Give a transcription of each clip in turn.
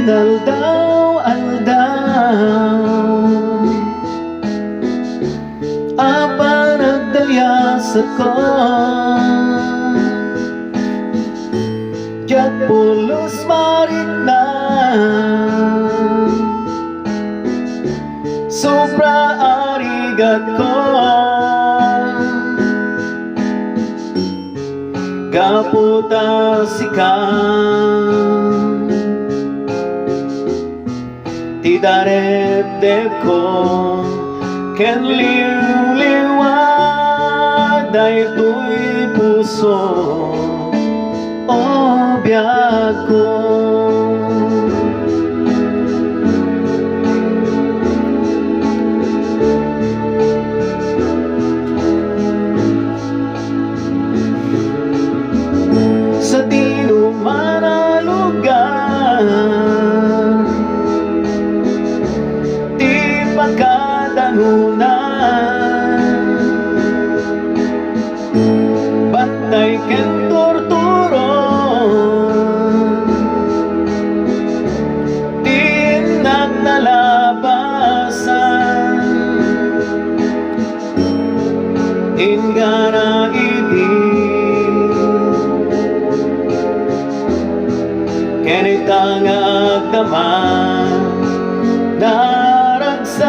Inaldaw-aldaw apa nagdalyas ako Diyak pulos marit na sobra arigat ko Gaputa sikan Ti darep-dep ko Ken liw-liwag Dahil to'y puso O biyag ko Sa tinuman na lugar Di pagkadanunan Bantay ken torturon Di nagnalabasan Ingana Kenitang agdaman Naragsak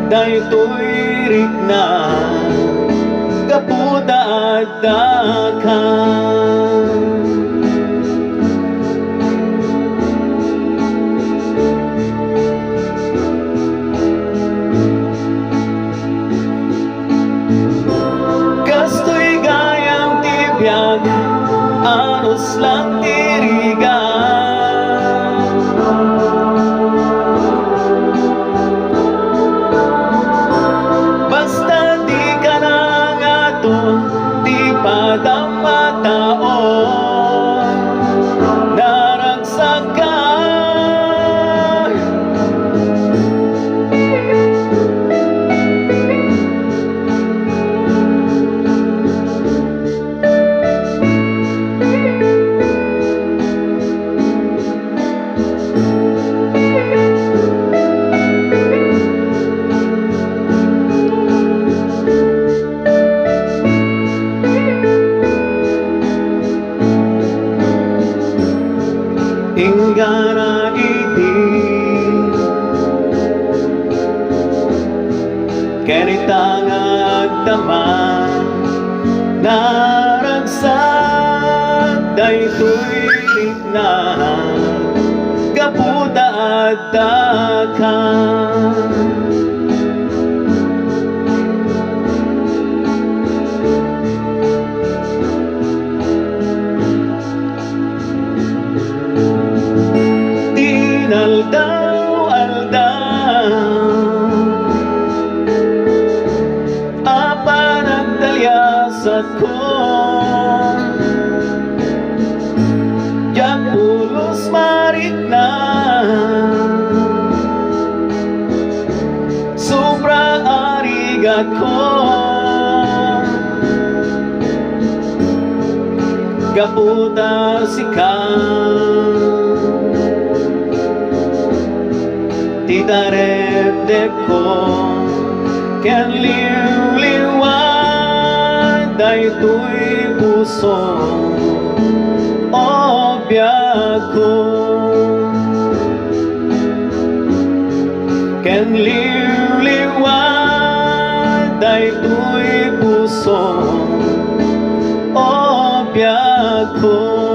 Dahil to'y rikna Kapuda at dakan Kasto'y gayang tibiyag Anos lang tirigan Basta di ka na nga to Di padang mataon Naragsak ka Ingana iti Kenitang agdaman Naragsak Dahil to'y rikna Kapuda at dakan Inaldaw-aldaw Apa nagdalyas ako Diyak pulos marit na Sobra arigat ko Gaputa sikan Ti darep-dep ko Ken liw-liwag Dahil to'y puso O biyag ko Ken liw-liwag Dahil to'y puso O biyag ko